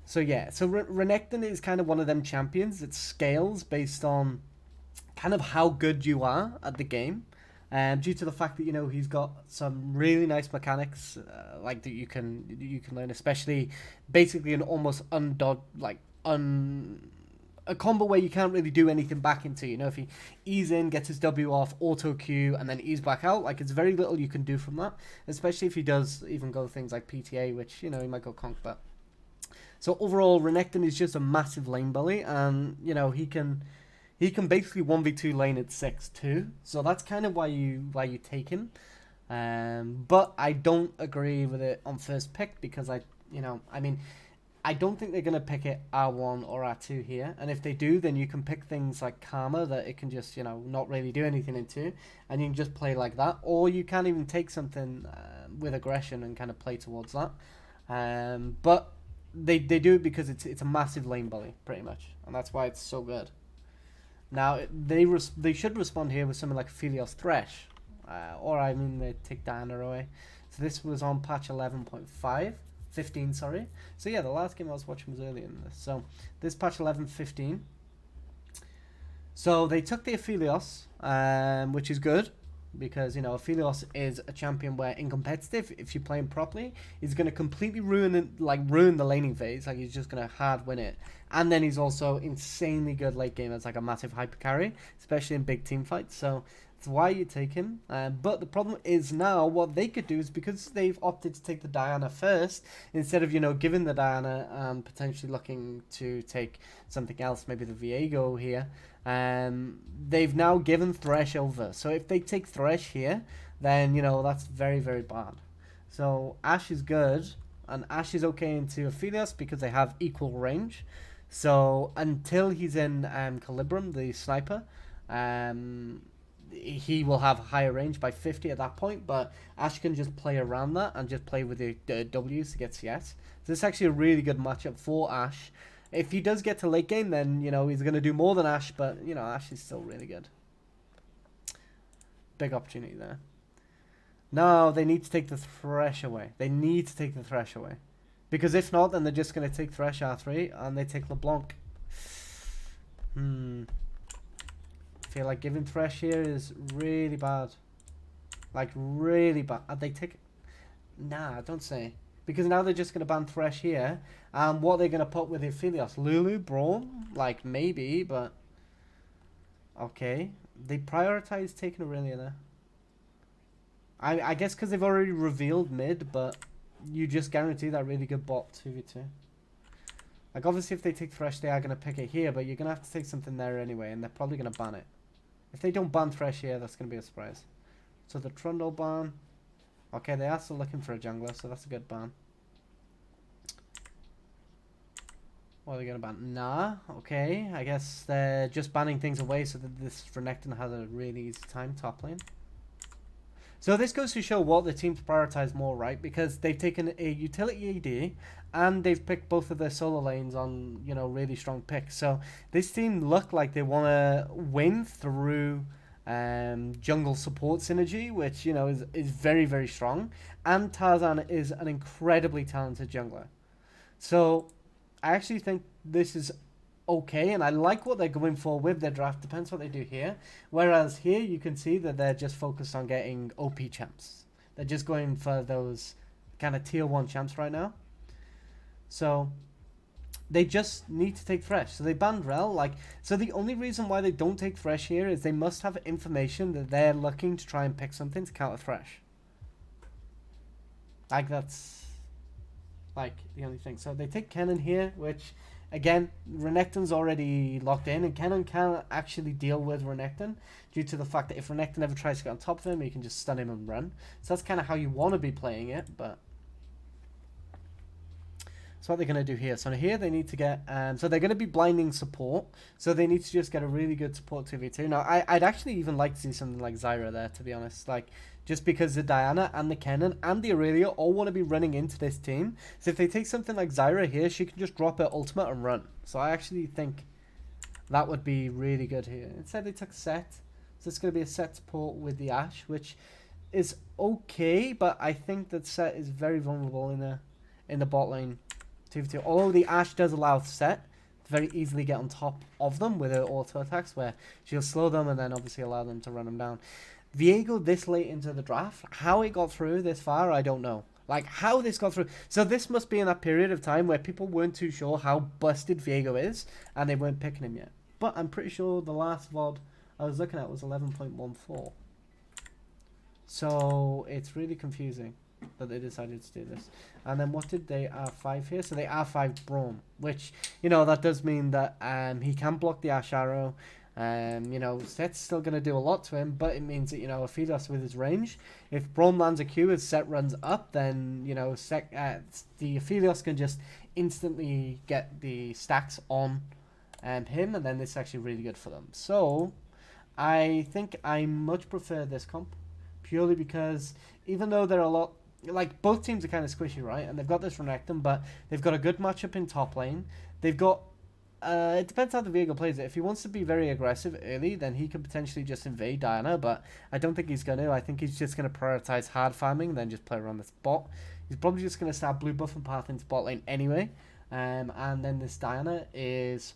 So yeah, so Renekton is kind of one of them champions that scales based on kind of how good you are at the game. Due to the fact that he's got some really nice mechanics, like that you can learn, especially basically an almost undod like un a combo where you can't really do anything back into. If he ease in, gets his W off, auto Q, and then ease back out, like it's very little you can do from that. Especially if he does even go things like PTA, which he might go conk, but so overall, Renekton is just a massive lane bully, and he can basically 1v2 lane at 6 too. So that's kind of why you take him. But I don't agree with it on first pick because I don't think they're gonna pick it R1 or R2 here. And if they do, then you can pick things like Karma that it can just not really do anything into, and you can just play like that, or you can even take something with aggression and kind of play towards that. But they do it because it's a massive lane bully pretty much, and that's why it's so good. Now they should respond here with something like Philios Thresh, or they take Diana away. So this was on patch 11.5, 15, sorry. So yeah, the last game I was watching was earlier in this. So this patch 11.15. So they took the Aphelios, which is good because Aphelios is a champion where in competitive, if you play him properly, he's gonna completely ruin the laning phase. Like he's just gonna hard win it, and then he's also insanely good late game as like a massive hyper carry, especially in big team fights. So that's why you take him. But the problem is now what they could do is because they've opted to take the Diana first instead of giving the Diana and potentially looking to take something else, maybe the Viego here. They've now given Thresh over. So if they take Thresh here, then that's very, very bad. So Ashe is good, and Ashe is okay into Aphelios because they have equal range. So until he's in Calibrum, the sniper, he will have higher range by 50 at that point. But Ashe can just play around that and just play with the W's to get CS. So this is actually a really good matchup for Ashe. If he does get to late game, then he's gonna do more than Ashe, but Ashe is still really good. Big opportunity there. No, they need to take the Thresh away. They need to take the Thresh away. Because if not, then they're just going to take Thresh R3 and they take LeBlanc. I feel like giving Thresh here is really bad. Like, really bad. They take... Nah, don't say. Because now they're just going to ban Thresh here. And what are they going to put with Aphelios? Lulu? Braum? Like, maybe, but... Okay. They prioritize taking Aurelia there. I guess because they've already revealed mid, but you just guarantee that really good bot 2v2. Like, obviously, if they take Thresh, they are going to pick it here, but you're going to have to take something there anyway, and they're probably going to ban it. If they don't ban Thresh here, that's going to be a surprise. So the Trundle ban. Okay, they are still looking for a jungler, so that's a good ban. What are they going to ban? Nah, okay. I guess they're just banning things away so that this Renekton has a really easy time top lane. So this goes to show what the teams prioritize more, right? Because they've taken a utility AD and they've picked both of their solo lanes on, really strong picks. So this team look like they want to win through jungle support synergy, which, is very, very strong. And Tarzan is an incredibly talented jungler. So I actually think this is okay, and I like what they're going for with their draft. Depends what they do here. Whereas here you can see that they're just focused on getting OP champs. They're just going for those kind of tier 1 champs right now. So they just need to take Thresh. So they banned Rel. So the only reason why they don't take Thresh here is they must have information that they're looking to try and pick something to counter Thresh. That's the only thing. So they take Kennen here, which... Again, Renekton's already locked in, and Kennen can actually deal with Renekton due to the fact that if Renekton ever tries to get on top of him, he can just stun him and run. So that's kind of how you want to be playing it, but... So what they're going to do here. So here they need to get... so they're going to be blinding support, so they need to just get a really good support 2v2. Now, I'd actually even like to see something like Zyra there, to be honest. Just because the Diana and the Kennen and the Aurelia all want to be running into this team. So if they take something like Zyra here, she can just drop her ultimate and run. So I actually think that would be really good here. Instead they took Set. So it's going to be a Set support with the Ashe, which is okay, but I think that Set is very vulnerable in the bot lane. 2v2. Although the Ashe does allow Set to very easily get on top of them with her auto attacks, where she'll slow them and then obviously allow them to run them down. Viego this late into the draft, how it got through this far, I don't know. Like, how this got through. So this must be in that period of time where people weren't too sure how busted Viego is, and they weren't picking him yet. But I'm pretty sure the last VOD I was looking at was 11.14. So it's really confusing that they decided to do this. And then what did they R5 here? So they R5 Braum, which, you know, that does mean that he can block the Ashe Arrow. You know, Set's still going to do a lot to him, but it means that, you know, Aphelios with his range, if Braum lands a Q as Set runs up, then, you know, the Aphelios can just instantly get the stacks on him, and then it's actually really good for them. So I think I much prefer this comp, purely because even though they're a lot, like, both teams are kind of squishy, right? And they've got this Renekton, but they've got a good matchup in top lane. They've got it depends how the Viego plays it. If he wants to be very aggressive early, then he could potentially just invade Diana, but I don't think he's going to. I think he's just going to prioritize hard farming, then just play around the spot. He's probably just going to start blue buff and path into bot lane anyway. And then this Diana is...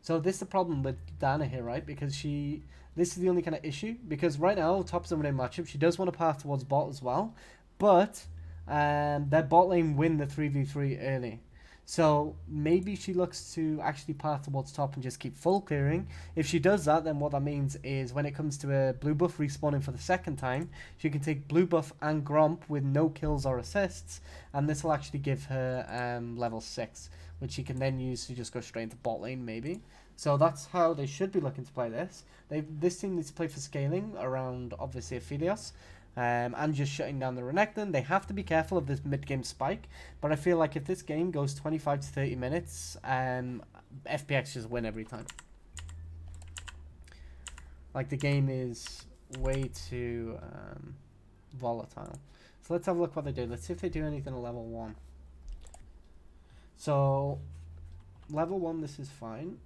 So this is the problem with Diana here, right? Because this is the only kind of issue. Because right now, top zone in matchup, she does want to path towards bot as well. But their bot lane win the 3v3 early. So maybe she looks to actually path towards top and just keep full clearing. If she does that, then what that means is when it comes to a blue buff respawning for the second time, she can take blue buff and Gromp with no kills or assists, and this will actually give her level 6, which she can then use to just go straight into bot lane maybe. So that's how they should be looking to play this. This team needs to play for scaling around obviously Aphelios. And just shutting down the Renekton. They have to be careful of this mid-game spike, but I feel like if this game goes 25 to 30 minutes, FPX just win every time. Like, the game is way too volatile. So let's have a look what they do. Let's see if they do anything at level 1. So, level 1, this is fine.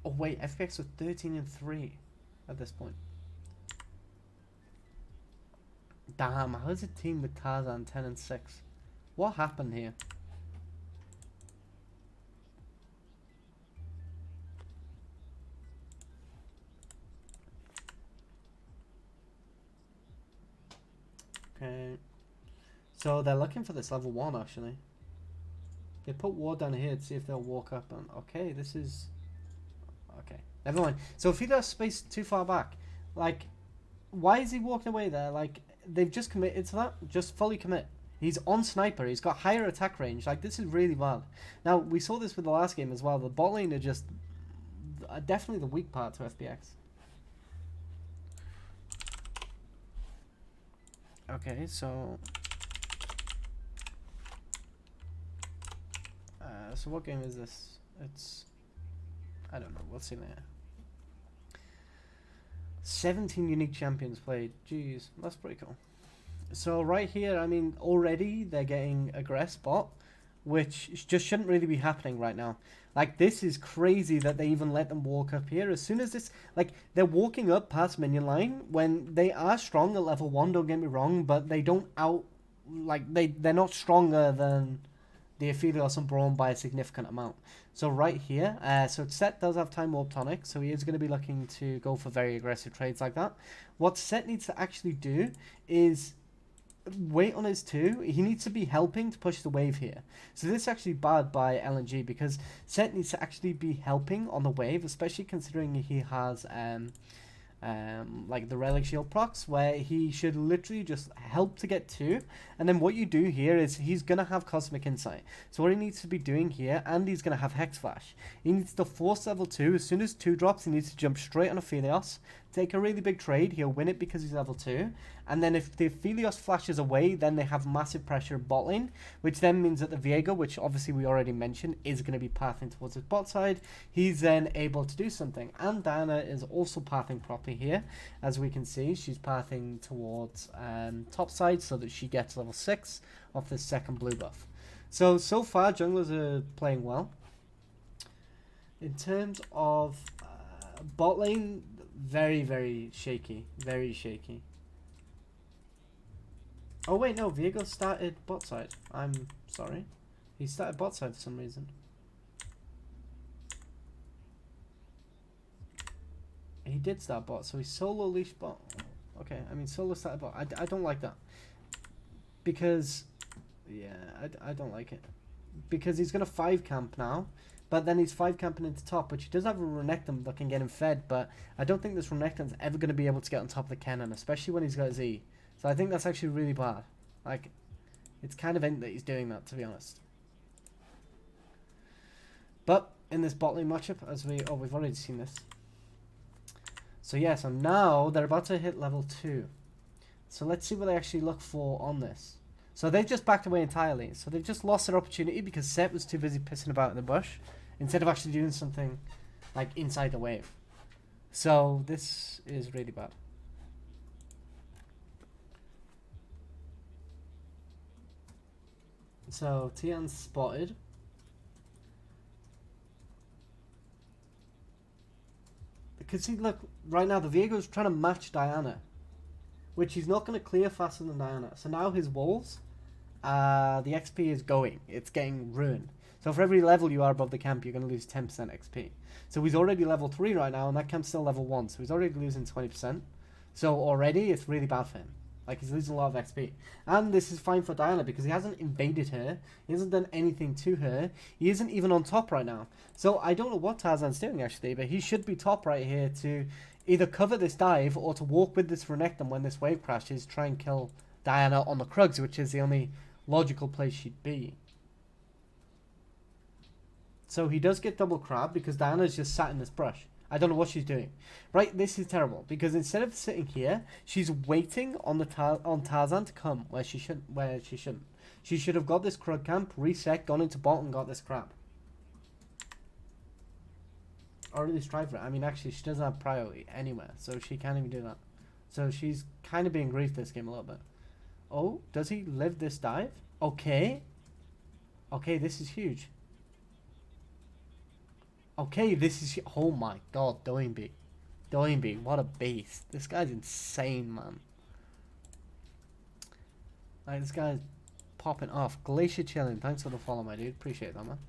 Oh wait, FPX was 13-3 at this point. Damn, how's a team with Tarzan 10-6? What happened here? Okay. So they're looking for this level 1 actually. They put ward down here to see if they'll walk up and okay, this is okay. Never mind. So if he does space too far back, like, why is he walking away there? Like, they've just committed to that. Just fully commit. He's on sniper. He's got higher attack range. Like, this is really bad. Now, we saw this with the last game as well. The bot lane are just definitely the weak part to FPX. Okay, so... so what game is this? It's... I don't know. We'll see later. 17 unique champions played. Jeez, that's pretty cool. So right here, I mean, already they're getting aggress bot, which just shouldn't really be happening right now. Like, this is crazy that they even let them walk up here. As soon as this, like, they're walking up past minion line when they are strong at level 1, don't get me wrong, but they don't they're not stronger than the Aphelios and Braum by a significant amount. So right here, so Set does have Time Warp Tonic, so he is going to be looking to go for very aggressive trades like that. What Set needs to actually do is wait on his 2. He needs to be helping to push the wave here. So this is actually bad by LNG because Set needs to actually be helping on the wave, especially considering he has like the Relic Shield procs, where he should literally just help to get 2, and then what you do here is he's gonna have Cosmic Insight. So what he needs to be doing here, and he's gonna have Hex Flash. He needs to force level 2. As soon as 2 drops, he needs to jump straight on Aphelios, take a really big trade. He'll win it because he's level 2, and then if the Aphelios flashes away, then they have massive pressure bot lane, which then means that the Viego, which obviously we already mentioned, is going to be pathing towards his bot side. He's then able to do something, and Diana is also pathing properly here. As we can see, she's pathing towards top side so that she gets level 6 off the second blue buff. So far, junglers are playing well. In terms of bot lane, very, very shaky. Very shaky. Oh wait, no, Viego started bot side. I'm sorry. He started bot side for some reason. He did start bot, so he solo leashed bot. Okay, I mean solo started bot. I don't like that. Because, yeah, I don't like it. Because he's going to 5 camp now. But then he's 5 camping into top, which he does have a Renekton that can get him fed. But I don't think this Renekton's ever going to be able to get on top of the cannon, especially when he's got his E. So I think that's actually really bad. Like, it's kind of in that he's doing that, to be honest. But in this bot lane matchup, as we've already seen this. So yeah, so now they're about to hit level 2. So let's see what they actually look for on this. So they've just backed away entirely. So they've just lost their opportunity because Set was too busy pissing about in the bush instead of actually doing something like inside the wave. So this is really bad. So Tian's spotted. Because see, look, right now the Viego's trying to match Diana, which he's not going to clear faster than Diana. So now his walls, the XP is going. It's getting ruined. So for every level you are above the camp, you're going to lose 10% XP. So he's already level 3 right now, and that camp's still level 1. So he's already losing 20%. So already, it's really bad for him. Like, he's losing a lot of XP. And this is fine for Diana because he hasn't invaded her. He hasn't done anything to her. He isn't even on top right now. So I don't know what Tarzan's doing, actually, but he should be top right here to either cover this dive or to walk with this Renekton when this wave crashes, try and kill Diana on the Krugs, which is the only logical place she'd be. So he does get double crab because Diana's just sat in this brush. I don't know what she's doing. Right, this is terrible because instead of sitting here, she's waiting on the on Tarzan to come where she shouldn't. She should have got this Krug camp, reset, gone into bot and got this crab. Or at least try for it. I mean, actually, she doesn't have priority anywhere, so she can't even do that. So she's kind of being griefed this game a little bit. Oh, does he live this dive? Okay. Okay, this is huge. Okay, this is... Oh my god, Doinby. Doinby, what a beast. This guy's insane, man. Like, this guy's popping off. Glacier chilling. Thanks for the follow, my dude. Appreciate that, man.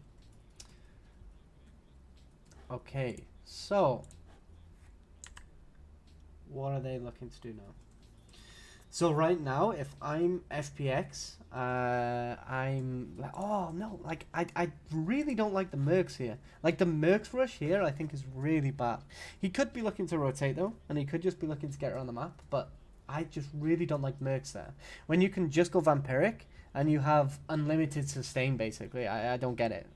Okay, so... what are they looking to do now? So right now, if I'm FPX, I'm like, oh no, like I really don't like the Mercs here. Like the Mercs rush here, I think is really bad. He could be looking to rotate though, and he could just be looking to get around the map, but I just really don't like Mercs there. When you can just go Vampiric and you have unlimited sustain, basically, I don't get it.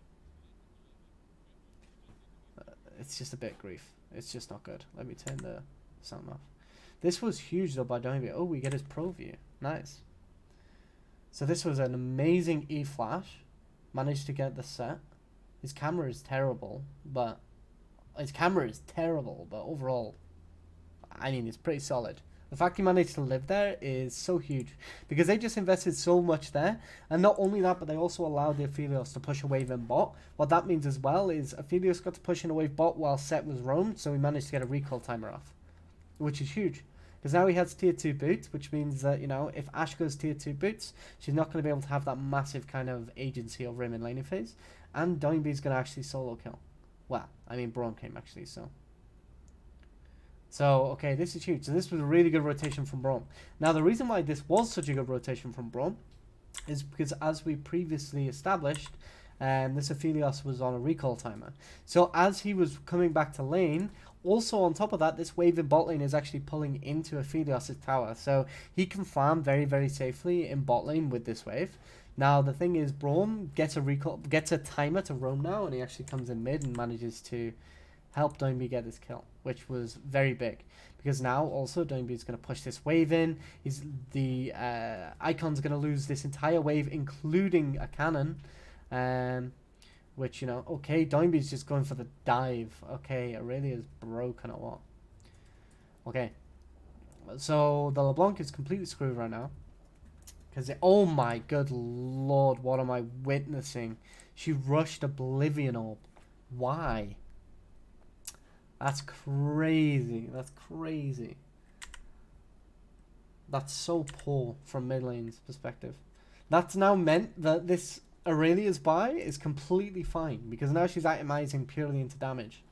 It's just a bit grief. It's just not good. Let me turn the sound off. This was huge though by Doinby. Oh, we get his pro view. Nice. So this was an amazing E-flash. Managed to get the set. His camera is terrible, but... overall, I mean, it's pretty solid. The fact he managed to live there is so huge. Because they just invested so much there. And not only that, but they also allowed the Aphelios to push a wave in bot. What that means as well is Aphelios got to push in a wave bot while Set was roamed. So he managed to get a recall timer off. Which is huge. Because now he has tier 2 boots, which means that, you know, if Ashe goes tier 2 boots, she's not going to be able to have that massive kind of agency over him in laning phase. And Doinby's going to actually solo kill. Well, I mean, Braum came actually, so. So, okay, this is huge. So this was a really good rotation from Braum. Now, the reason why this was such a good rotation from Braum is because, as we previously established, this Aphelios was on a recall timer. So as he was coming back to lane, also on top of that, this wave in bot lane is actually pulling into Aphelios' tower. So he can farm very, very safely in bot lane with this wave. Now the thing is, Braum gets a timer to roam now, and he actually comes in mid and manages to help Doinby get his kill, which was very big. Because now also Doinby is going to push this wave in. The Icon's going to lose this entire wave, including a cannon. Which, you know, okay, Doinby's just going for the dive. Okay, Aurelia's broken or what? Okay. So, the LeBlanc is completely screwed right now. Because, oh my good lord, what am I witnessing? She rushed Oblivion Orb. Why? That's crazy. That's crazy. That's so poor from mid lane's perspective. That's now meant that this Aurelia's buy is completely fine because now she's itemizing purely into damage.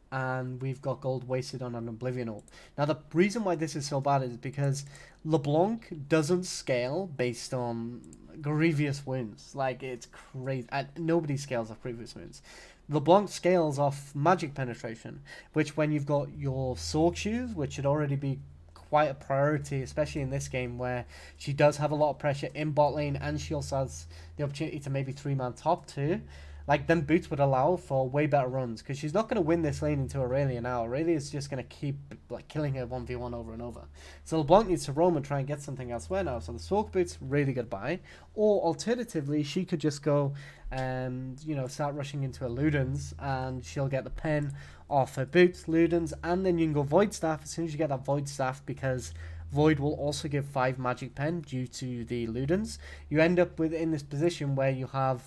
And we've got gold wasted on an Oblivion ult. Now the reason why this is so bad is because LeBlanc doesn't scale based on grievous wounds. Like, it's crazy. Nobody scales off grievous wounds. LeBlanc scales off magic penetration, which when you've got your Sork shoes, which should already be quite a priority, especially in this game where she does have a lot of pressure in bot lane and she also has the opportunity to maybe 3-man top too. Like, them boots would allow for way better runs because she's not going to win this lane into Aurelia now. Aurelia is just going to keep like killing her 1v1 over and over. So LeBlanc needs to roam and try and get something elsewhere now. So the Sork boots, really good buy. Or alternatively, she could just go and, you know, start rushing into her Ludens and she'll get the pen off her boots, Ludens, and then you can go Void Staff as soon as you get that Void Staff because Void will also give 5 magic pen due to the Ludens. You end up with in this position where you have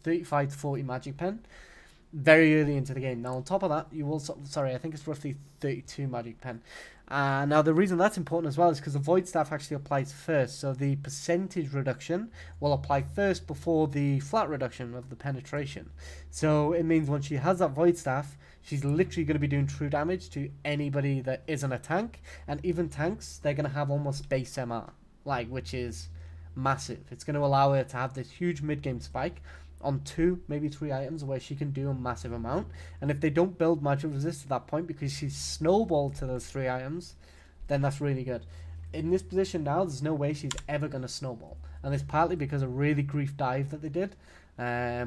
35 to 40 magic pen very early into the game. Now on top of that, you also, sorry, I think it's roughly 32 magic pen. Now the reason that's important as well is because the Void Staff actually applies first, so the percentage reduction will apply first before the flat reduction of the penetration. So it means when she has that Void Staff, she's literally going to be doing true damage to anybody that isn't a tank, and even tanks, they're going to have almost base MR, like, which is massive. It's going to allow her to have this huge mid-game spike on 2, maybe 3 items where she can do a massive amount. And if they don't build magic resist at that point because she's snowballed to those 3 items, then that's really good. In this position now, there's no way she's ever going to snowball. And it's partly because of really grief dive that they did,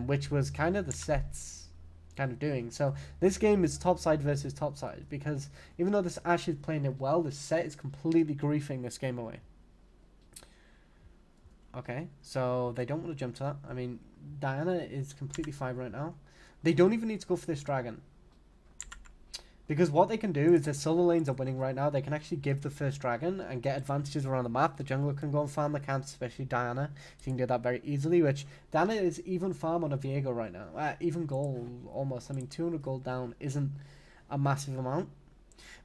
which was kind of the sets kind of doing. So this game is topside versus topside because even though this Ashe is playing it well, the set is completely griefing this game away. Okay, so they don't want to jump to that. I mean, Diana is completely fine right now. They don't even need to go for this dragon. Because what they can do is their solo lanes are winning right now. They can actually give the first dragon and get advantages around the map. The jungler can go and farm the camps, especially Diana. She can do that very easily, which Diana is even farm on a Viego right now. Even gold, almost. I mean, 200 gold down isn't a massive amount.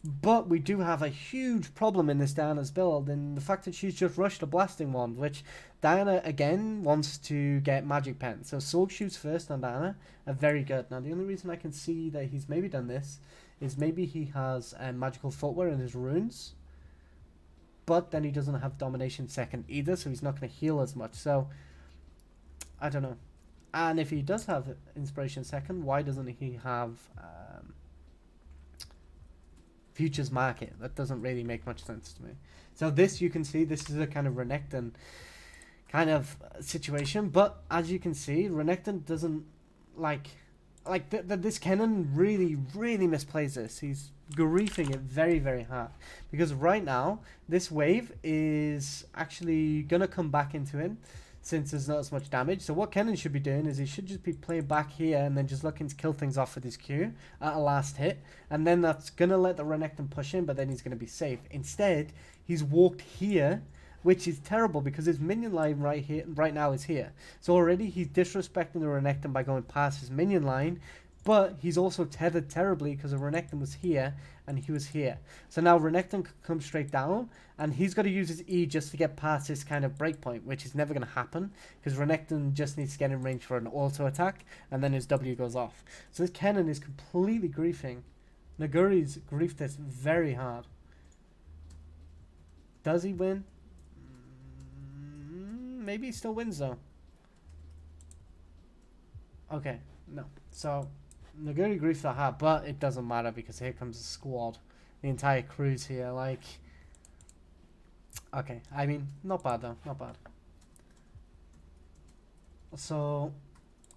But we do have a huge problem in this Diana's build, and the fact that she's just rushed a blasting wand, which Diana again wants to get magic pen. So Sorg shoots first on Diana are very good. Now the only reason I can see that he's maybe done this is maybe he has magical footwear in his runes, but then he doesn't have domination second either, so he's not going to heal as much. So I don't know. And if he does have inspiration second, why doesn't he have Futures Market? That doesn't really make much sense to me. So this, you can see, this is a kind of Renekton kind of situation. But as you can see, Renekton doesn't this Kennen really misplays this. He's griefing it very, very hard. Because right now, this wave is actually going to come back into him since there's not as much damage. So what Kennen should be doing is he should just be playing back here and then just looking to kill things off with his Q at a last hit. And then that's going to let the Renekton push in, but then he's going to be safe. Instead, he's walked here, which is terrible because his minion line right now is here. So already he's disrespecting the Renekton by going past his minion line, but he's also tethered terribly because the Renekton was here and he was here. So now Renekton could come straight down and he's got to use his E just to get past this kind of breakpoint, which is never going to happen because Renekton just needs to get in range for an auto attack and then his W goes off. So this Kennen is completely griefing. Naguri's griefed this very hard. Does he win? Maybe he still wins though. Okay, no. So Naguri griefed that hard, but it doesn't matter because here comes the squad. The entire crew's here, like. Okay, I mean, not bad though, not bad. So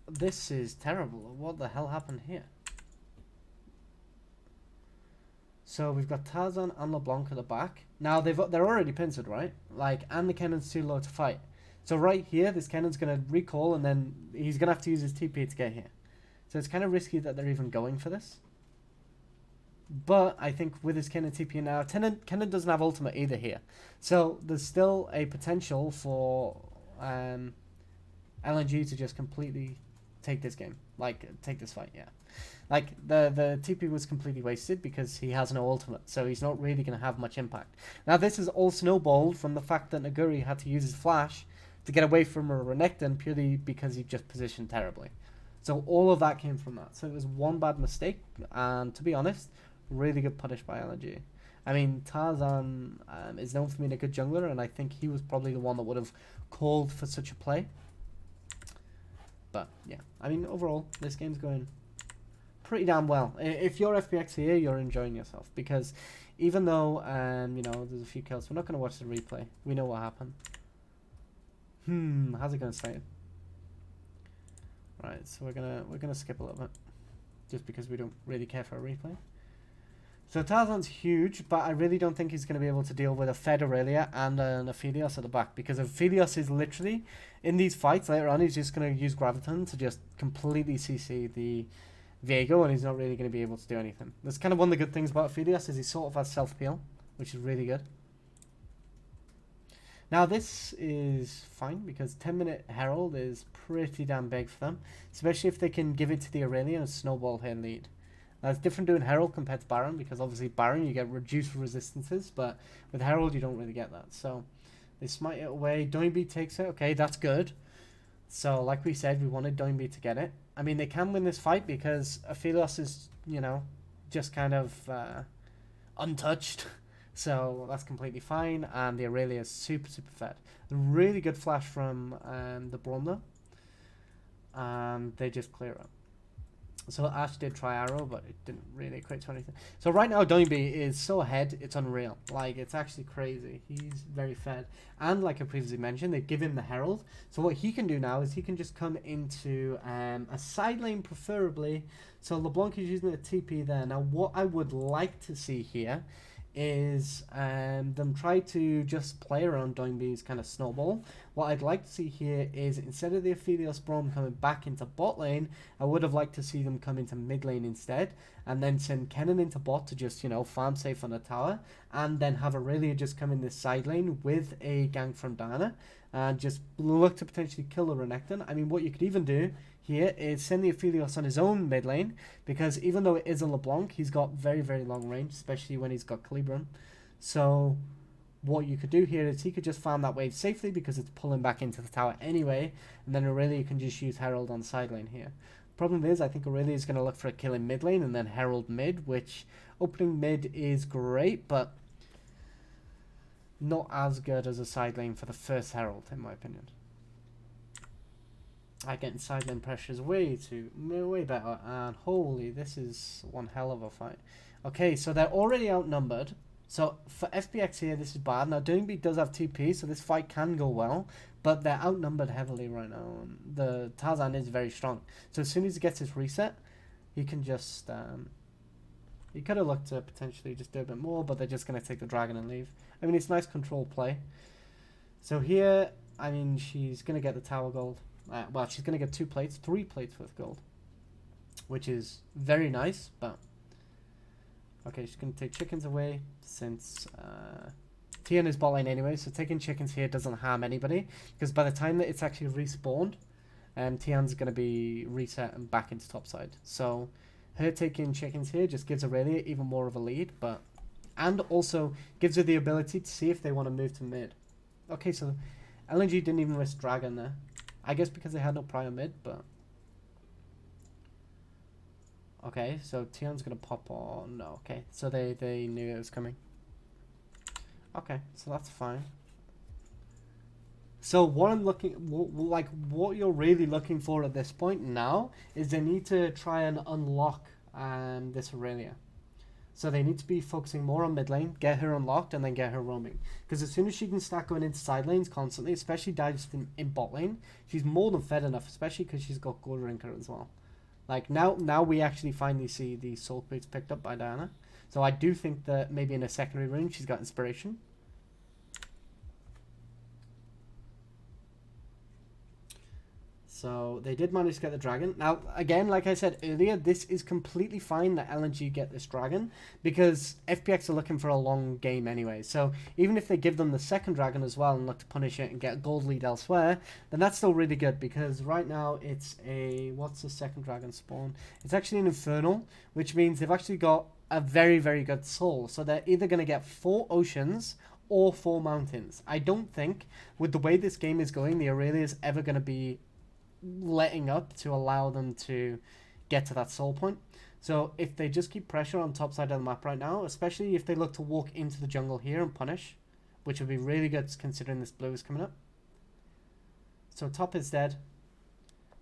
this is terrible. What the hell happened here? So we've got Tarzan and LeBlanc at the back. Now they're already pincered, right? Like, and the Kennen's too low to fight. So right here, this Kennen's going to recall, and then he's going to have to use his TP to get here. So it's kind of risky that they're even going for this. But I think with his Kennen TP now, Kennen doesn't have ultimate either here. So there's still a potential for LNG to just completely take this game. Like, take this fight, yeah. Like, the TP was completely wasted because he has no ultimate, so he's not really going to have much impact. Now, this is all snowballed from the fact that Naguri had to use his flash to get away from a Renekton purely because he just positioned terribly. So all of that came from that. So it was one bad mistake, and to be honest, really good punish by LNG. I mean, Tarzan is known for being a good jungler, and I think he was probably the one that would have called for such a play. But, yeah. I mean, overall, this game's going pretty damn well. If you're FPX here, you're enjoying yourself. Because even though, you know, there's a few kills, we're not going to watch the replay. We know what happened. How's it going to stay? Right, so we're gonna skip a little bit. Just because we don't really care for a replay. So Tarzan's huge, but I really don't think he's going to be able to deal with a Fed Aurelia and an Aphelios at the back. Because Aphelios is literally, in these fights later on, he's just going to use Graviton to just completely CC the Viego, and he's not really going to be able to do anything. That's kind of one of the good things about Aphelios, is he sort of has self-peel, which is really good. Now this is fine, because 10-minute Herald is pretty damn big for them. Especially if they can give it to the Aurelia and snowball her lead. Now it's different doing Herald compared to Baron, because obviously Baron you get reduced resistances, but with Herald you don't really get that. So they smite it away, Doinby takes it, okay, that's good. So like we said, we wanted Doinby to get it. I mean, they can win this fight because Aphelios is, you know, just kind of untouched. So that's completely fine, and the Aurelia is super fed. Really good flash from the Braum, and they just clear it. So Ash did try arrow, but it didn't really equate to anything. So right now Doinby is so ahead, it's unreal. Like, it's actually crazy. He's very fed. And like I previously mentioned, they give him the Herald. So what he can do now is he can just come into a side lane preferably. So LeBlanc is using a TP there. Now what I would like to see here is them try to just play around Doinby's kind of snowball. What I'd like to see here is, instead of the Aphelios Braum coming back into bot lane, I would have liked to see them come into mid lane instead, and then send Kennen into bot to just, you know, farm safe on the tower, and then have Aurelia just come in this side lane with a gank from Diana, and just look to potentially kill the Renekton. I mean, what you could even do here is send the Aphelios on his own mid lane, because even though it is a LeBlanc, he's got very long range, especially when he's got Calibrum. So what you could do here is he could just farm that wave safely because it's pulling back into the tower anyway, and then Aurelia can just use Herald on the side lane here. Problem is, I think Aurelia is going to look for a kill in mid lane and then Herald mid, which opening mid is great, but not as good as a side lane for the first Herald, in my opinion. Getting side lane pressure is way better, and holy, this is one hell of a fight. Okay, so they're already outnumbered. So for FPX here, this is bad. Now Doinby does have TP, so this fight can go well, but they're outnumbered heavily right now. And the Tarzan is very strong, so as soon as he gets his reset, he can just he could have looked to potentially just do a bit more, but they're just going to take the dragon and leave. I mean, it's nice control play. So here, I mean, she's going to get the tower gold. Well, she's going to get 3 plates worth gold, which is very nice, but okay, she's going to take chickens away, since Tian is bot lane anyway, so taking chickens here doesn't harm anybody, because by the time that it's actually respawned, Tian's going to be reset and back into topside. So her taking chickens here just gives Aurelia even more of a lead, and also gives her the ability to see if they want to move to mid. Okay, so LNG didn't even risk dragon there. I guess because they had no prior mid, but okay, so Tian's gonna pop on. No, okay, so they knew it was coming. Okay, so that's fine. So what I'm looking, what you're really looking for at this point now is they need to try and unlock this Aurelia. So they need to be focusing more on mid lane, get her unlocked, and then get her roaming. Because as soon as she can start going into side lanes constantly, especially dives in bot lane, she's more than fed enough, especially because she's got Gold Drinker as well. Like, now we actually finally see the soul plates picked up by Diana. So I do think that maybe in a secondary rune she's got inspiration. So they did manage to get the dragon. Now, again, like I said earlier, this is completely fine that LNG get this dragon because FPX are looking for a long game anyway. So even if they give them the second dragon as well and look to punish it and get a gold lead elsewhere, then that's still really good because right now it's a... What's the second dragon spawn? It's actually an Infernal, which means they've actually got a very, very good soul. So they're either going to get 4 oceans or 4 mountains. I don't think, with the way this game is going, the Aurelia is ever going to be letting up to allow them to get to that soul point. So if they just keep pressure on top side of the map right now, especially if they look to walk into the jungle here and punish, which would be really good considering this blue is coming up. So top is dead.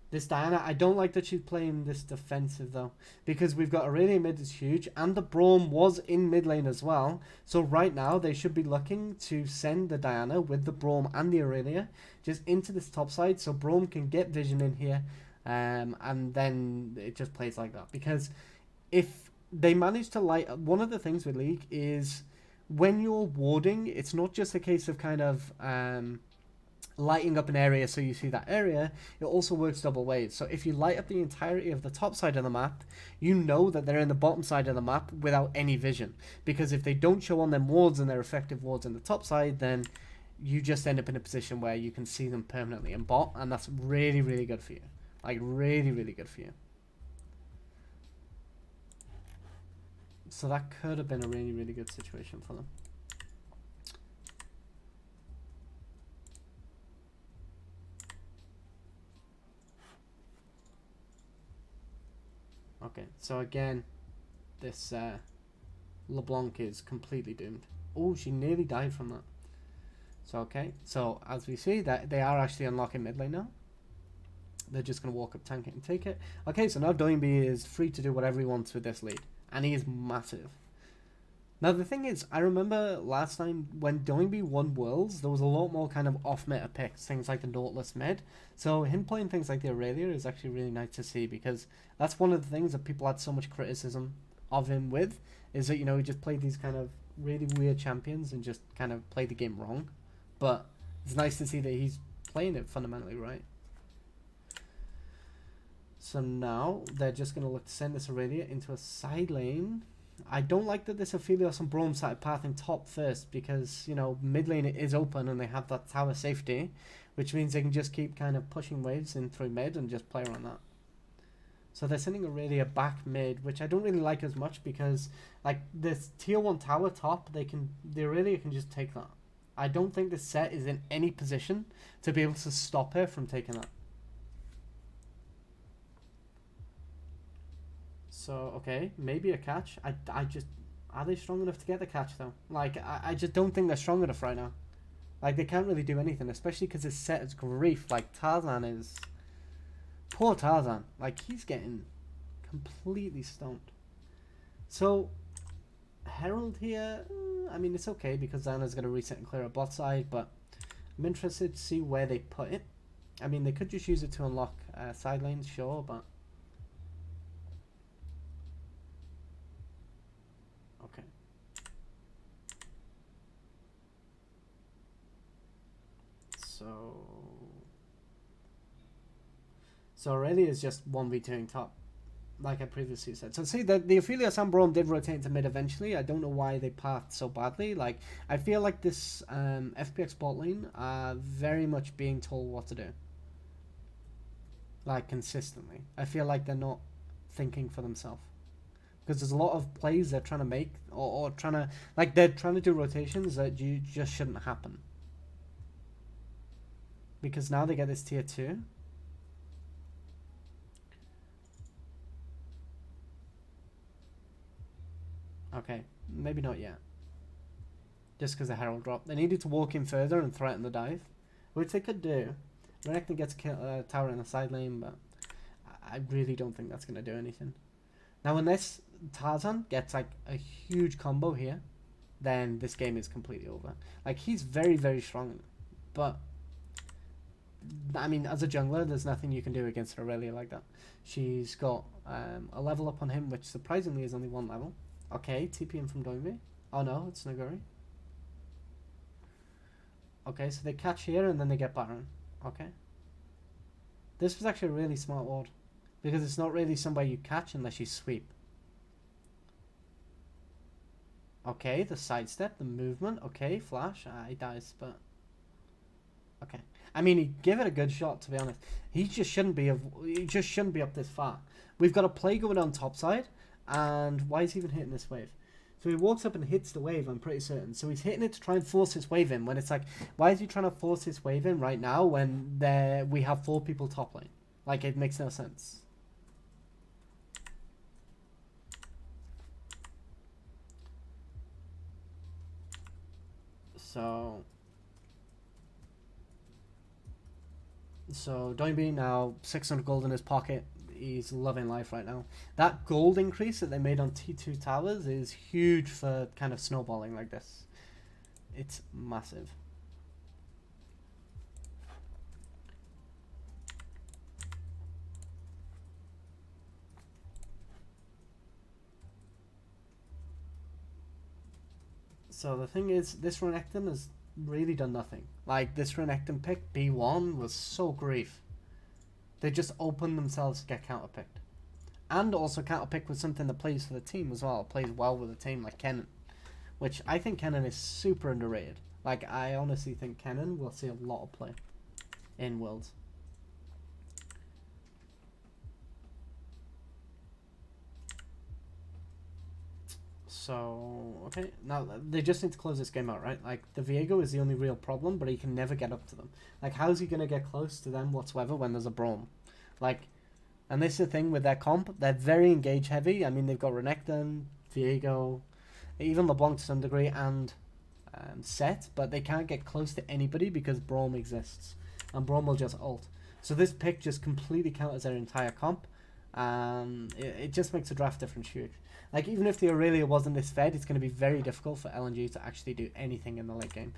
This Diana, I don't like that she's playing this defensive though, because we've got Aurelia mid is huge, and the Braum was in mid lane as well. So right now they should be looking to send the Diana with the Braum and the Aurelia just into this top side, so Braum can get vision in here, and then it just plays like that. Because if they manage to light, one of the things with League is when you're warding, it's not just a case of kind of lighting up an area so you see that area. It also works double ways. So if you light up the entirety of the top side of the map, you know that they're in the bottom side of the map without any vision, because if they don't show on them wards and their effective wards in the top side, then you just end up in a position where you can see them permanently in bot, and that's really, really good for you. Like really, really good for you. So that could have been a really, really good situation for them. Okay, so again, this LeBlanc is completely doomed. Oh, she nearly died from that. So, okay, so as we see, that they are actually unlocking mid lane now. They're just going to walk up, tank it, and take it. Okay, so now Doingby is free to do whatever he wants with this lead. And he is massive. Now, the thing is, I remember last time when Doingby won Worlds, there was a lot more kind of off-meta picks, things like the Nautilus mid. So him playing things like the Aurelia is actually really nice to see, because that's one of the things that people had so much criticism of him with, is that, you know, he just played these kind of really weird champions and just kind of played the game wrong. But it's nice to see that he's playing it fundamentally right. So now they're just going to look to send this Aurelia into a side lane. I don't like that this Aphelios and Braum started pathing top first, because, you know, mid lane is open and they have that tower safety, which means they can just keep kind of pushing waves in through mid and just play around that. So they're sending Aurelia back mid, which I don't really like as much, because like this tier 1 tower top, the Aurelia can just take that. I don't think the set is in any position to be able to stop her from taking that. So, okay, maybe a catch. I just... Are they strong enough to get the catch, though? Like, I just don't think they're strong enough right now. Like, they can't really do anything, especially because his set is grief. Like, Tarzan is... Poor Tarzan. Like, he's getting completely stoned. So, Herald here... I mean, it's okay, because Xana's going to reset and clear a bot side, but I'm interested to see where they put it. I mean, they could just use it to unlock side lanes, sure, but... Okay. So Aurelia is just 1v2ing top, like I previously said. So see, the Aphelios and Braum did rotate into mid eventually. I don't know why they pathed so badly. Like, I feel like this FPX bot lane are very much being told what to do. Like, consistently. I feel like they're not thinking for themselves. Because there's a lot of plays they're trying to make, or trying to, like, they're trying to do rotations that you just shouldn't happen. Because now they get this tier 2. Okay, maybe not yet. Just because the Herald dropped. They needed to walk in further and threaten the dive, which they could do. Renekton gets a tower in the side lane, but I really don't think that's going to do anything. Now, unless Tarzan gets like a huge combo here, then this game is completely over. Like, he's very, very strong, but I mean, as a jungler, there's nothing you can do against Aurelia like that. She's got a level up on him, which surprisingly is only 1 level. Okay, TP in from Doingby. Oh no, it's Naguri. Okay, so they catch here and then they get Baron. Okay. This was actually a really smart ward. Because it's not really somebody you catch unless you sweep. Okay, the sidestep, the movement. Okay, flash. He dies, but... Okay. I mean, he gave it a good shot, to be honest. He just shouldn't be up this far. We've got a play going on top side, and why is he even hitting this wave? So he walks up and hits the wave, I'm pretty certain. So he's hitting it to try and force his wave in, when it's like, why is he trying to force his wave in right now when we have 4 people top lane? Like, it makes no sense. So Doinby now 600 gold in his pocket. He's loving life right now. That gold increase that they made on T2 towers is huge for kind of snowballing like this. It's massive. So the thing is, this Renekton has really done nothing. Like, this Renekton pick, B1, was so grief. They just opened themselves to get counterpicked. And also counterpicked with something that plays for the team as well. Plays well with the team, like Kennen. Which I think Kennen is super underrated. Like, I honestly think Kennen will see a lot of play in Worlds. So, okay. Now, they just need to close this game out, right? Like, the Viego is the only real problem, but he can never get up to them. Like, how's he going to get close to them whatsoever when there's a Braum? Like, and this is the thing with their comp. They're very engage heavy. I mean, they've got Renekton, Viego, even LeBlanc to some degree, and Set, but they can't get close to anybody because Braum exists. And Braum will just ult. So this pick just completely counters their entire comp. It just makes the draft difference huge. Like, even if the Aurelia wasn't this fed, it's going to be very difficult for LNG to actually do anything in the late game.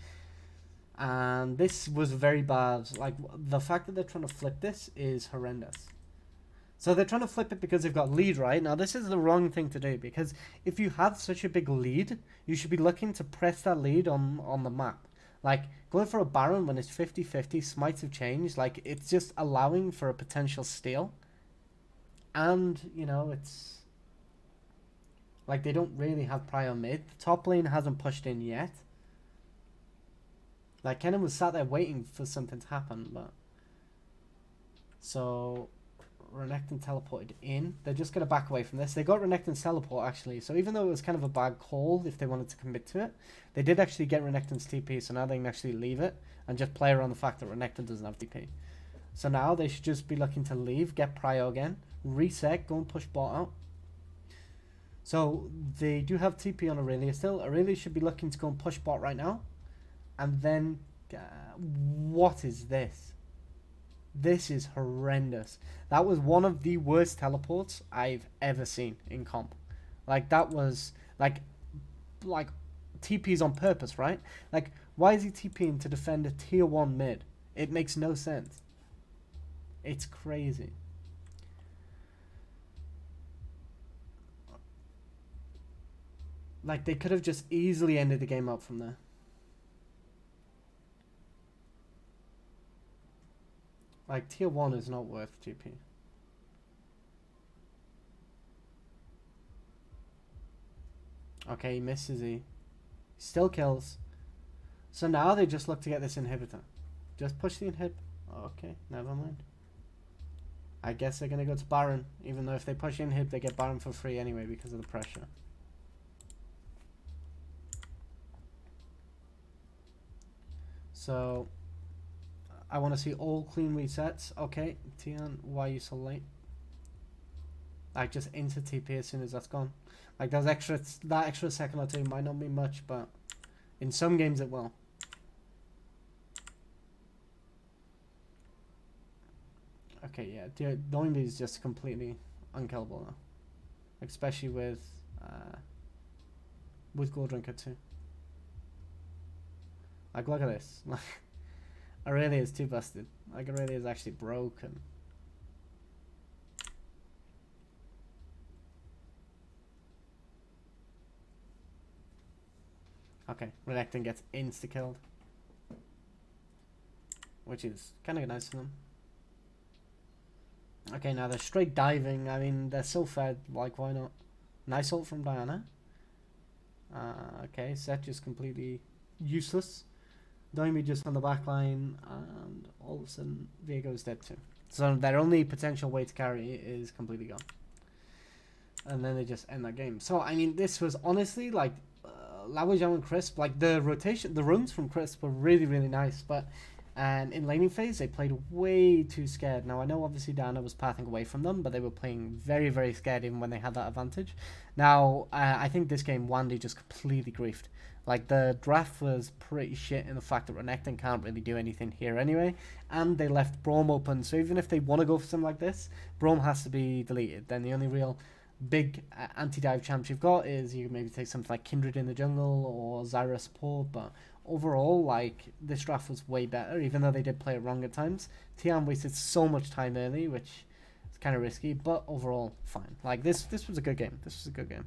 And this was very bad. Like, the fact that they're trying to flip this is horrendous. So they're trying to flip it because they've got lead, right? Now, this is the wrong thing to do, because if you have such a big lead, you should be looking to press that lead on the map. Like, going for a Baron when it's 50-50, smites have changed. Like, it's just allowing for a potential steal. And, you know, it's... Like, they don't really have prior mid. The top lane hasn't pushed in yet. Like, Kennen was sat there waiting for something to happen, but... So, Renekton teleported in. They're just going to back away from this. They got Renekton's teleport, actually. So, even though it was kind of a bad call if they wanted to commit to it, they did actually get Renekton's TP, so now they can actually leave it and just play around the fact that Renekton doesn't have DP. So now they should just be looking to leave, get prio again, reset, go and push bot out. So they do have TP on Aurelia still. Aurelia should be looking to go and push bot right now. And then, what is this? This is horrendous. That was one of the worst teleports I've ever seen in comp. Like, that was, like TP's on purpose, right? Like, why is he TPing to defend a tier 1 mid? It makes no sense. It's crazy. Like, they could have just easily ended the game up from there. Like, tier 1 is not worth GP. Okay, he misses he. Still kills. So now they just look to get this inhibitor. Just push the inhib. Okay, never mind. I guess they're going to go to Baron. Even though if they push inhib, they get Baron for free anyway because of the pressure. So, I want to see all clean resets. Okay, Tian, why are you so late? Like, just into TP as soon as that's gone. Like, that extra second or two might not mean much, but in some games it will. Okay, yeah, Doinby is just completely unkillable now. Especially with Goldrinker too. Like, look at this. Like, Aurelia is too busted. Like, Aurelia is actually broken. Okay, Renekton gets insta-killed. Which is kind of nice for them. Okay, now they're straight diving. I mean, they're so fed. Like, why not? Nice ult from Diana. Okay, Set just completely useless. Doimi just on the back line, and all of a sudden, Viego's dead too. So their only potential way to carry is completely gone. And then they just end that game. So, I mean, this was honestly, like, Lawajang and Crisp, like, the rotation, the runs from Crisp were really, really nice, but in laning phase, they played way too scared. Now, I know, obviously, Diana was pathing away from them, but they were playing very, very scared even when they had that advantage. Now, I think this game, Wandy just completely griefed. Like, the draft was pretty shit in the fact that Renekton can't really do anything here anyway, and they left Braum open, so even if they want to go for something like this, Braum has to be deleted. Then the only real big anti-dive champs you've got is you maybe take something like Kindred in the jungle or Zyra support, but overall, like, this draft was way better, even though they did play it wrong at times. Tian wasted so much time early, which is kind of risky, but overall, fine. Like, this was a good game. This was a good game.